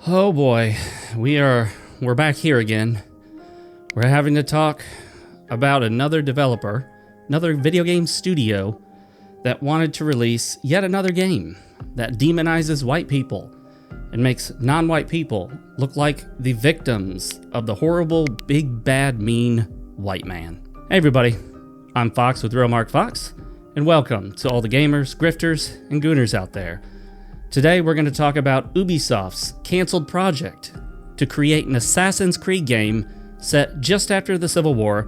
Oh boy, we're back here again. We're having to talk about another developer, another video game studio that wanted to release yet another game that demonizes white people and makes non-white people look like the victims of the horrible, big, bad, mean white man. Hey everybody, I'm Fox with RealMarcFoxx, and welcome to all the gamers, grifters, and gooners out there. Today we're going to talk about Ubisoft's canceled project to create an Assassin's Creed game set just after the Civil War,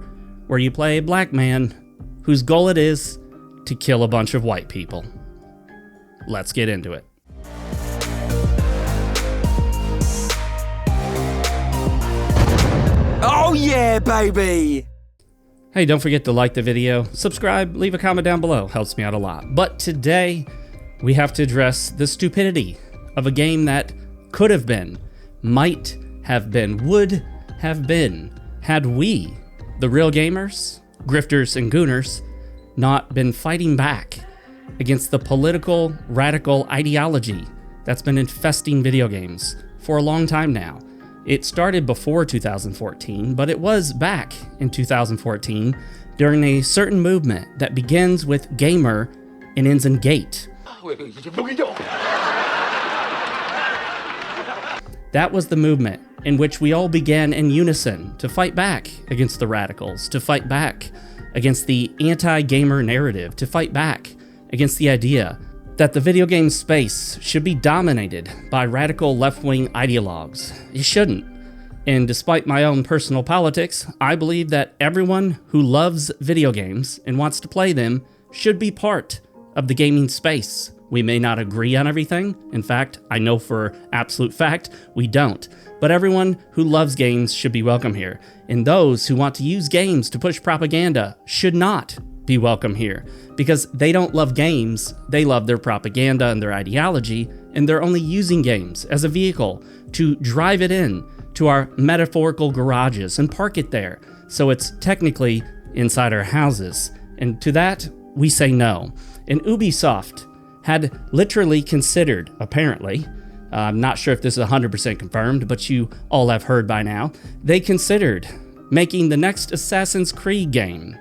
where you play a black man whose goal it is to kill a bunch of white people. Let's get into it. Oh yeah, baby! Hey, don't forget to like the video, subscribe, leave a comment down below, helps me out a lot. But today, we have to address the stupidity of a game that could have been, might have been, would have been, had we, the real gamers, grifters, and gooners, not been fighting back against the political, radical ideology that's been infesting video games for a long time now. It started before 2014, but it was back in 2014 during a certain movement that begins with gamer and ends in gate. That was the movement in which we all began in unison to fight back against the radicals, to fight back against the anti-gamer narrative, to fight back against the idea that the video game space should be dominated by radical left-wing ideologues. It shouldn't. And despite my own personal politics, I believe that everyone who loves video games and wants to play them should be part of the gaming space. We may not agree on everything. In fact, I know for absolute fact we don't. But everyone who loves games should be welcome here. And those who want to use games to push propaganda should not be welcome here. Because they don't love games, they love their propaganda and their ideology, and they're only using games as a vehicle to drive it in to our metaphorical garages and park it there. So it's technically inside our houses. And to that, we say no. And Ubisoft had literally considered, apparently, I'm not sure if this is 100% confirmed, but you all have heard by now, they considered making the next Assassin's Creed game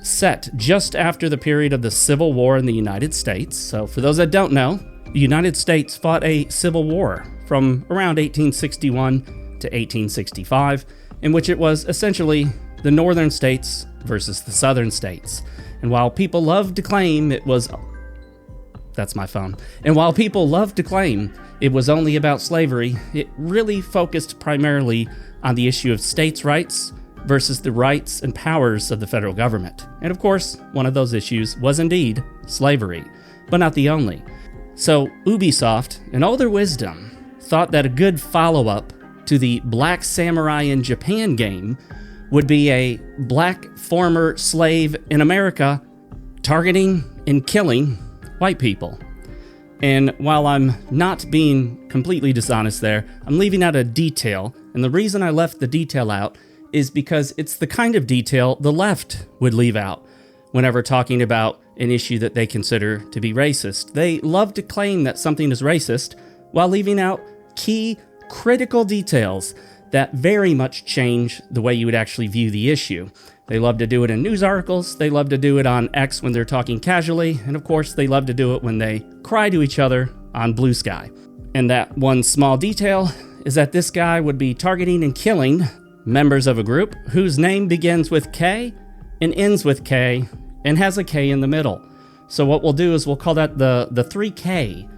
set just after the period of the Civil War in the United States. So for those that don't know, the United States fought a civil war from around 1861 to 1865, in which it was essentially the northern states versus the southern states. And while people love to claim it was... That's my phone. And while people love to claim it was only about slavery, it really focused primarily on the issue of states' rights versus the rights and powers of the federal government. And of course, one of those issues was indeed slavery, but not the only. So Ubisoft, in all their wisdom, thought that a good follow-up to the Black Samurai in Japan game would be a black former slave in America targeting and killing white people. And while I'm not being completely dishonest there, I'm leaving out a detail, and the reason I left the detail out is because it's the kind of detail the left would leave out whenever talking about an issue that they consider to be racist. They love to claim that something is racist while leaving out key, critical details that very much change the way you would actually view the issue. They love to do it in news articles, they love to do it on X when they're talking casually, and of course they love to do it when they cry to each other on Blue Sky. And that one small detail is that this guy would be targeting and killing members of a group whose name begins with K and ends with K and has a K in the middle. So what we'll do is we'll call that the 3K,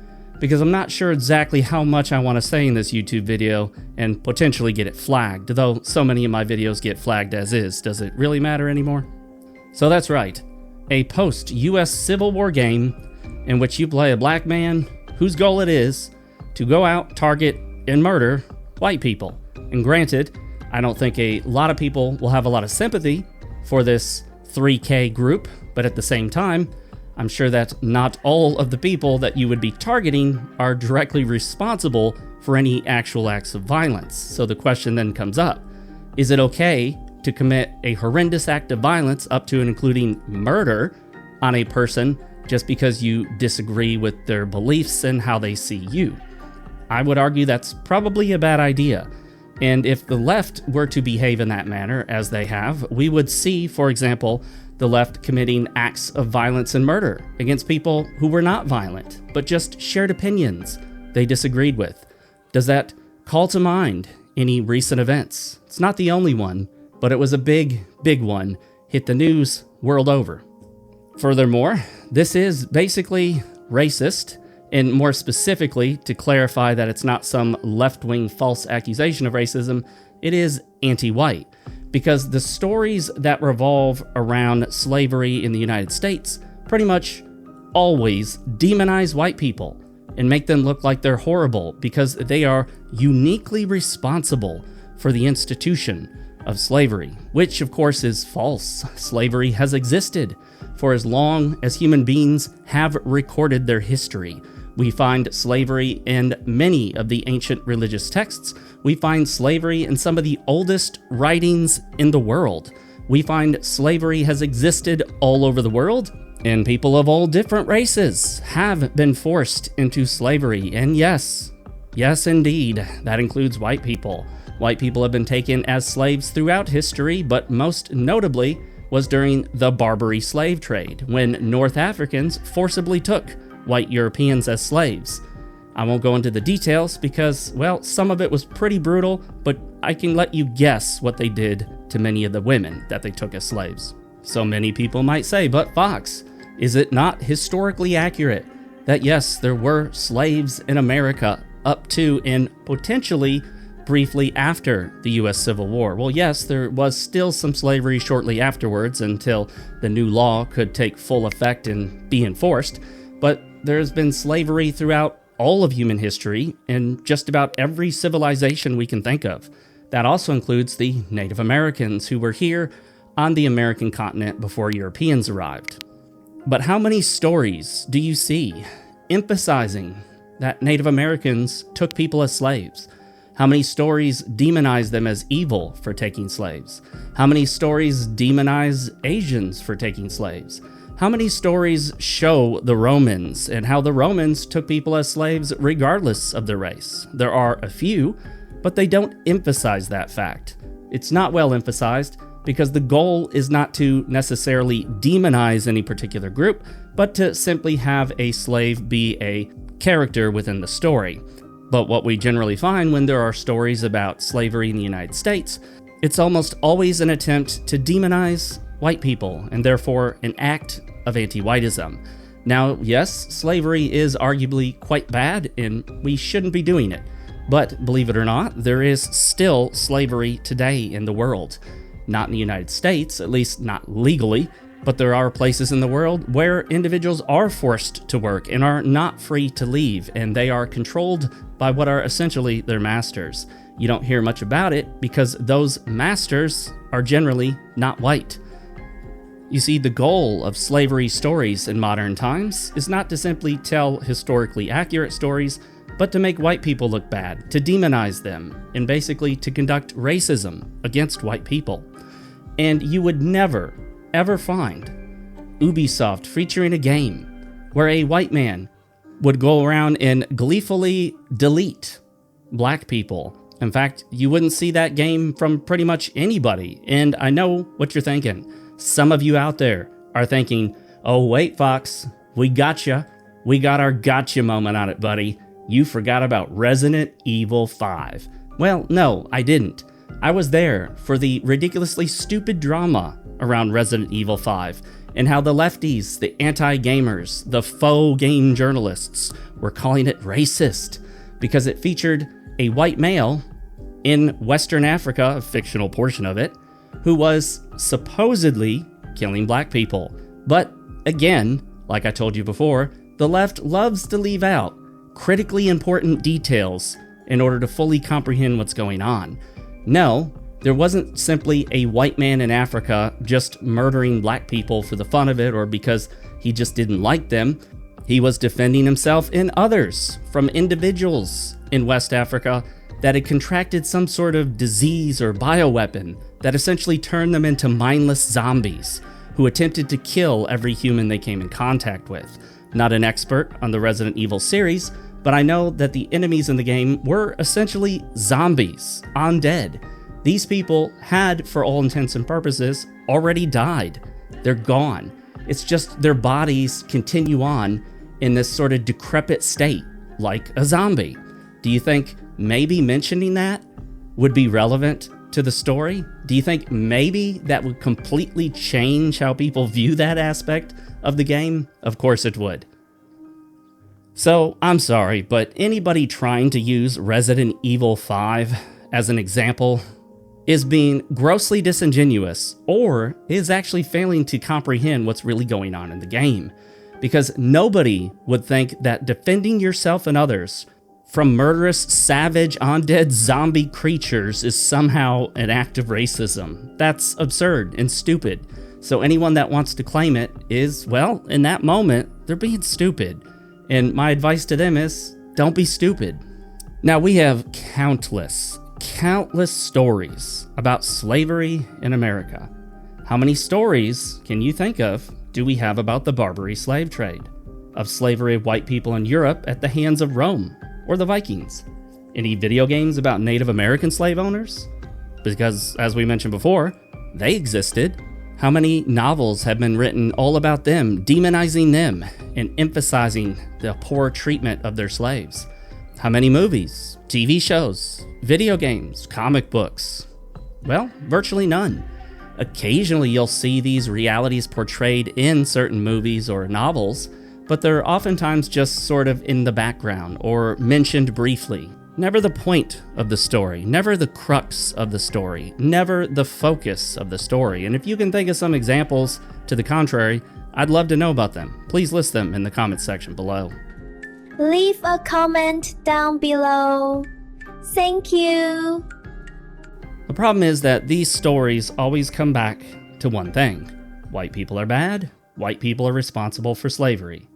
because I'm not sure exactly how much I want to say in this YouTube video and potentially get it flagged, though so many of my videos get flagged as is. Does it really matter anymore? So that's right, a post-US Civil War game in which you play a black man whose goal it is to go out, target, and murder white people. And granted, I don't think a lot of people will have a lot of sympathy for this 3K group, but at the same time, I'm sure that not all of the people that you would be targeting are directly responsible for any actual acts of violence. So the question then comes up, is it okay to commit a horrendous act of violence up to and including murder on a person just because you disagree with their beliefs and how they see you? I would argue that's probably a bad idea. And if the left were to behave in that manner, as they have, we would see, for example, the left committing acts of violence and murder against people who were not violent, but just shared opinions they disagreed with. Does that call to mind any recent events? It's not the only one, but it was a big, big one. Hit the news world over. Furthermore, this is basically racist, and more specifically, to clarify that it's not some left-wing false accusation of racism, it is anti-white. Because the stories that revolve around slavery in the United States pretty much always demonize white people and make them look like they're horrible because they are uniquely responsible for the institution of slavery, which of course is false. Slavery has existed for as long as human beings have recorded their history. We find slavery in many of the ancient religious texts. We find slavery in some of the oldest writings in the world. We find slavery has existed all over the world, and people of all different races have been forced into slavery. And yes indeed, that includes white people. White people have been taken as slaves throughout history, but most notably was during the Barbary slave trade, when North Africans forcibly took white Europeans as slaves. I won't go into the details because, well, some of it was pretty brutal, but I can let you guess what they did to many of the women that they took as slaves. So many people might say, but Fox, is it not historically accurate that yes, there were slaves in America up to and potentially briefly after the US Civil War? Well, yes, there was still some slavery shortly afterwards until the new law could take full effect and be enforced, but there's been slavery throughout all of human history in just about every civilization we can think of. That also includes the Native Americans who were here on the American continent before Europeans arrived. But how many stories do you see emphasizing that Native Americans took people as slaves? How many stories demonize them as evil for taking slaves? How many stories demonize Asians for taking slaves? How many stories show the Romans and how the Romans took people as slaves regardless of their race? There are a few, but they don't emphasize that fact. It's not well emphasized because the goal is not to necessarily demonize any particular group, but to simply have a slave be a character within the story. But what we generally find when there are stories about slavery in the United States, it's almost always an attempt to demonize white people, and therefore an act of anti-whiteism. Now, yes, slavery is arguably quite bad, and we shouldn't be doing it. But believe it or not, there is still slavery today in the world. Not in the United States, at least not legally, but there are places in the world where individuals are forced to work and are not free to leave, and they are controlled by what are essentially their masters. You don't hear much about it because those masters are generally not white. You see, the goal of slavery stories in modern times is not to simply tell historically accurate stories, but to make white people look bad, to demonize them, and basically to conduct racism against white people. And you would never, ever find Ubisoft featuring a game where a white man would go around and gleefully delete black people. In fact, you wouldn't see that game from pretty much anybody. And I know what you're thinking. Some of you out there are thinking, oh wait, Fox, we gotcha. We got our gotcha moment on it, buddy. You forgot about Resident Evil 5. Well, no, I didn't. I was there for the ridiculously stupid drama around Resident Evil 5 and how the lefties, the anti-gamers, the faux game journalists were calling it racist because it featured a white male in Western Africa, a fictional portion of it, who was supposedly killing black people. But again, like I told you before, the left loves to leave out critically important details in order to fully comprehend what's going on. No, there wasn't simply a white man in Africa just murdering black people for the fun of it or because he just didn't like them. He was defending himself and others from individuals in West Africa that had contracted some sort of disease or bioweapon that essentially turned them into mindless zombies who attempted to kill every human they came in contact with. Not an expert on the Resident Evil series, but I know that the enemies in the game were essentially zombies, undead. These people had, for all intents and purposes, already died. They're gone. It's just their bodies continue on in this sort of decrepit state, like a zombie. Do you think maybe mentioning that would be relevant to the story? Do you think maybe that would completely change how people view that aspect of the game? Of course it would. So, I'm sorry, but anybody trying to use Resident Evil 5 as an example is being grossly disingenuous, or is actually failing to comprehend what's really going on in the game. Because nobody would think that defending yourself and others from murderous, savage, undead zombie creatures is somehow an act of racism. That's absurd and stupid. So anyone that wants to claim it is, well, in that moment, they're being stupid. And my advice to them is, don't be stupid. Now, we have countless stories about slavery in America. How many stories can you think of do we have about the Barbary slave trade? Of slavery of white people in Europe at the hands of Rome or the Vikings? Any video games about Native American slave owners? Because, as we mentioned before, they existed. How many novels have been written all about them, demonizing them, and emphasizing the poor treatment of their slaves? How many movies, TV shows, video games, comic books? Well, virtually none. Occasionally you'll see these realities portrayed in certain movies or novels, but they're oftentimes just sort of in the background or mentioned briefly. Never the point of the story, never the crux of the story, never the focus of the story. And if you can think of some examples to the contrary, I'd love to know about them. Please list them in the comments section below. Leave a comment down below. Thank you. The problem is that these stories always come back to one thing. White people are bad. White people are responsible for slavery.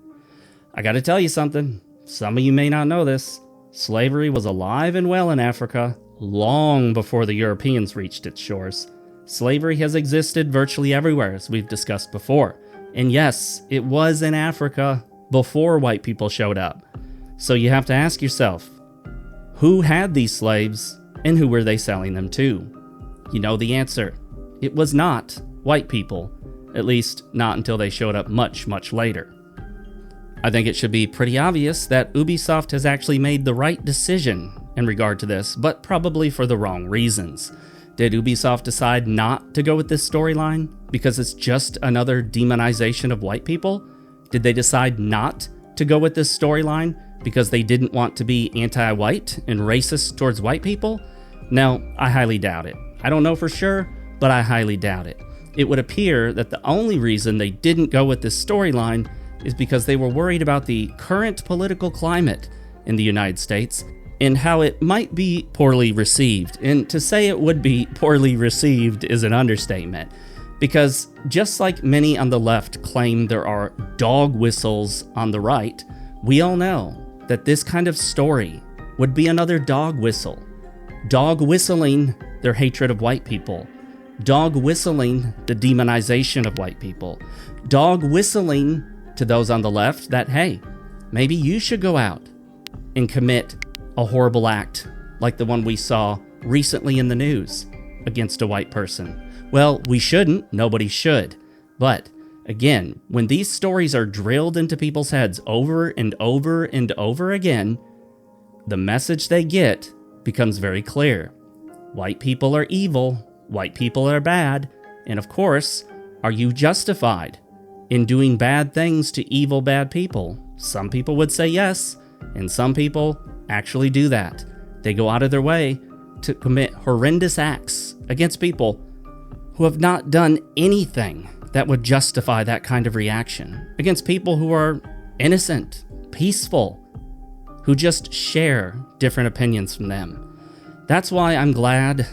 I gotta tell you something. Some of you may not know this. Slavery was alive and well in Africa long before the Europeans reached its shores. Slavery has existed virtually everywhere, as we've discussed before. And yes, it was in Africa before white people showed up. So you have to ask yourself, who had these slaves and who were they selling them to? You know the answer. It was not white people, at least not until they showed up much, much later. I think it should be pretty obvious that Ubisoft has actually made the right decision in regard to this, but probably for the wrong reasons. Did Ubisoft decide not to go with this storyline because it's just another demonization of white people? Did they decide not to go with this storyline because they didn't want to be anti-white and racist towards white people? No, I highly doubt it. I don't know for sure, but I highly doubt it. It would appear that the only reason they didn't go with this storyline is because they were worried about the current political climate in the United States and how it might be poorly received. And to say it would be poorly received is an understatement, because just like many on the left claim there are dog whistles on the right, we all know that this kind of story would be another dog whistle. Dog whistling their hatred of white people. Dog whistling the demonization of white people. Dog whistling to those on the left that, hey, maybe you should go out and commit a horrible act like the one we saw recently in the news against a white person. Well, we shouldn't, nobody should. But again, when these stories are drilled into people's heads over and over and over again, the message they get becomes very clear. White people are evil, white people are bad, and of course, are you justified in doing bad things to evil, bad people? Some people would say yes, and some people actually do that. They go out of their way to commit horrendous acts against people who have not done anything that would justify that kind of reaction, against people who are innocent, peaceful, who just share different opinions from them. That's why I'm glad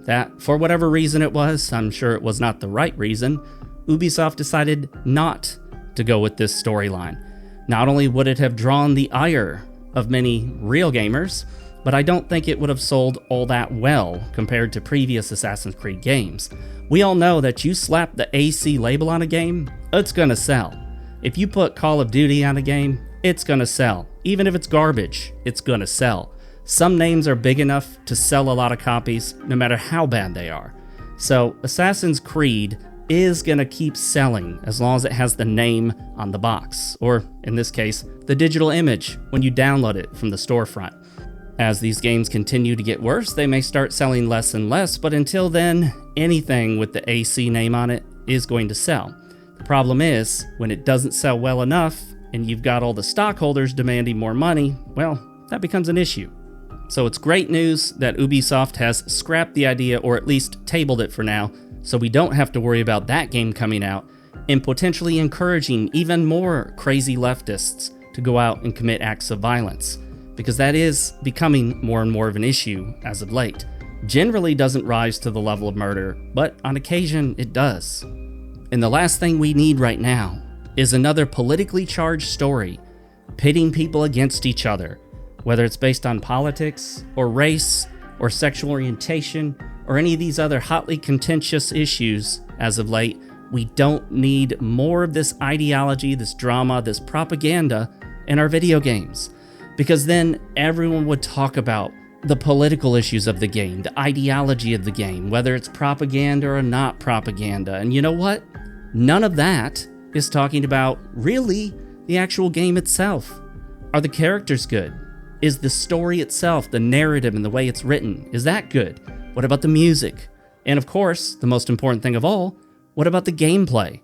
that, for whatever reason it was, I'm sure it was not the right reason, Ubisoft decided not to go with this storyline. Not only would it have drawn the ire of many real gamers, but I don't think it would have sold all that well compared to previous Assassin's Creed games. We all know that you slap the AC label on a game, it's gonna sell. If you put Call of Duty on a game, it's gonna sell. Even if it's garbage, it's gonna sell. Some names are big enough to sell a lot of copies, no matter how bad they are. So Assassin's Creed is gonna keep selling as long as it has the name on the box, or in this case, the digital image when you download it from the storefront. As these games continue to get worse, they may start selling less and less, but until then, anything with the AC name on it is going to sell. The problem is, when it doesn't sell well enough, and you've got all the stockholders demanding more money, well, that becomes an issue. So it's great news that Ubisoft has scrapped the idea, or at least tabled it for now, so we don't have to worry about that game coming out, and potentially encouraging even more crazy leftists to go out and commit acts of violence, because that is becoming more and more of an issue as of late. Generally doesn't rise to the level of murder, but on occasion it does. And the last thing we need right now is another politically charged story pitting people against each other, whether it's based on politics or race or sexual orientation or any of these other hotly contentious issues as of late. We don't need more of this ideology, this drama, this propaganda in our video games, because then everyone would talk about the political issues of the game, the ideology of the game, whether it's propaganda or not propaganda. And you know what? None of that is talking about really the actual game itself. Are the characters good? Is the story itself, the narrative and the way it's written, is that good? What about the music? And of course, the most important thing of all, what about the gameplay?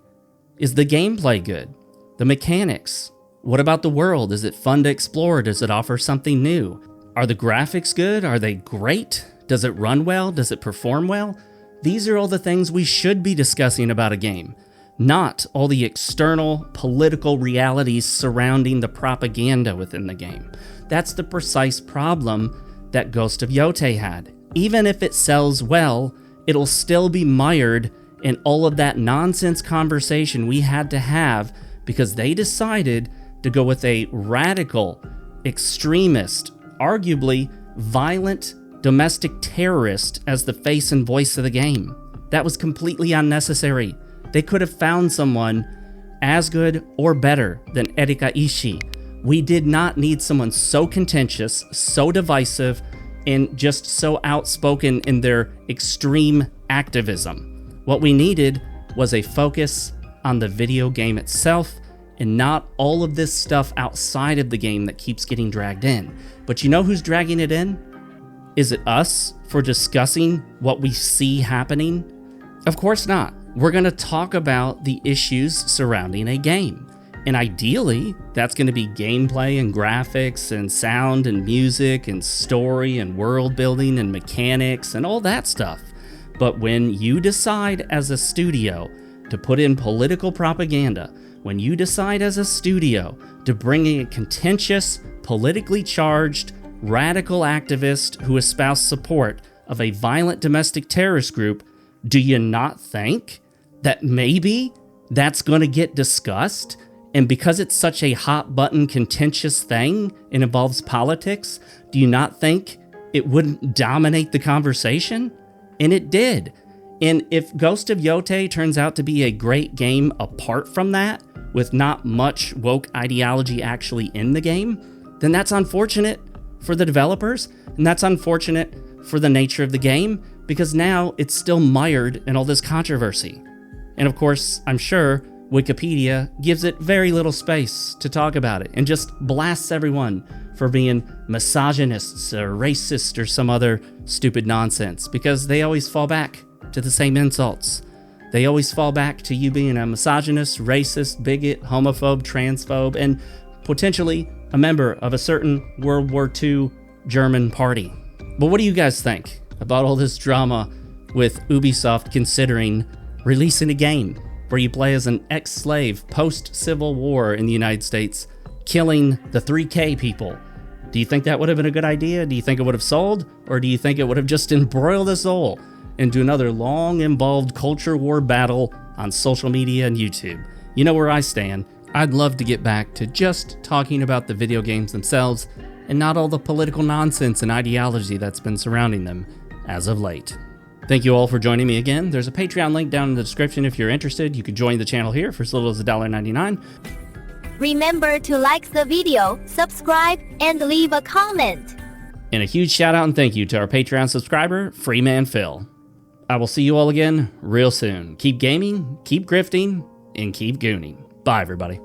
Is the gameplay good? The mechanics? What about the world? Is it fun to explore? Does it offer something new? Are the graphics good? Are they great? Does it run well? Does it perform well? These are all the things we should be discussing about a game, not all the external political realities surrounding the propaganda within the game. That's the precise problem that Ghost of Yotei had. Even if it sells well, it'll still be mired in all of that nonsense conversation we had to have because they decided to go with a radical, extremist, arguably violent domestic terrorist as the face and voice of the game. That was completely unnecessary. They could have found someone as good or better than Erika Ishii. We did not need someone so contentious, so divisive, and just so outspoken in their extreme activism. What we needed was a focus on the video game itself and not all of this stuff outside of the game that keeps getting dragged in. But you know who's dragging it in? Is it us for discussing what we see happening? Of course not. We're going to talk about the issues surrounding a game. And ideally, that's going to be gameplay and graphics and sound and music and story and world building and mechanics and all that stuff. But when you decide as a studio to put in political propaganda, when you decide as a studio to bring in a contentious, politically charged, radical activist who espouse support of a violent domestic terrorist group, do you not think that maybe that's going to get discussed? And because it's such a hot button contentious thing and involves politics, do you not think it wouldn't dominate the conversation? And it did. And if Ghost of Yotei turns out to be a great game apart from that, with not much woke ideology actually in the game, then that's unfortunate for the developers, and that's unfortunate for the nature of the game, because now it's still mired in all this controversy. And of course, I'm sure Wikipedia gives it very little space to talk about it and just blasts everyone for being misogynists or racist or some other stupid nonsense, because they always fall back to the same insults. They always fall back to you being a misogynist, racist, bigot, homophobe, transphobe, and potentially a member of a certain World War II German party. But what do you guys think about all this drama with Ubisoft considering releasing a game where you play as an ex-slave post-Civil War in the United States, killing the 3K people? Do you think that would have been a good idea? Do you think it would have sold? Or do you think it would have just embroiled us all into another long, involved culture war battle on social media and YouTube? You know where I stand. I'd love to get back to just talking about the video games themselves and not all the political nonsense and ideology that's been surrounding them as of late. Thank you all for joining me again. There's a Patreon link down in the description if you're interested. You could join the channel here for as little as $1.99. Remember to like the video, subscribe, and leave a comment. And a huge shout out and thank you to our Patreon subscriber, Freeman Phil. I will see you all again real soon. Keep gaming, keep grifting, and keep gooning. Bye, everybody.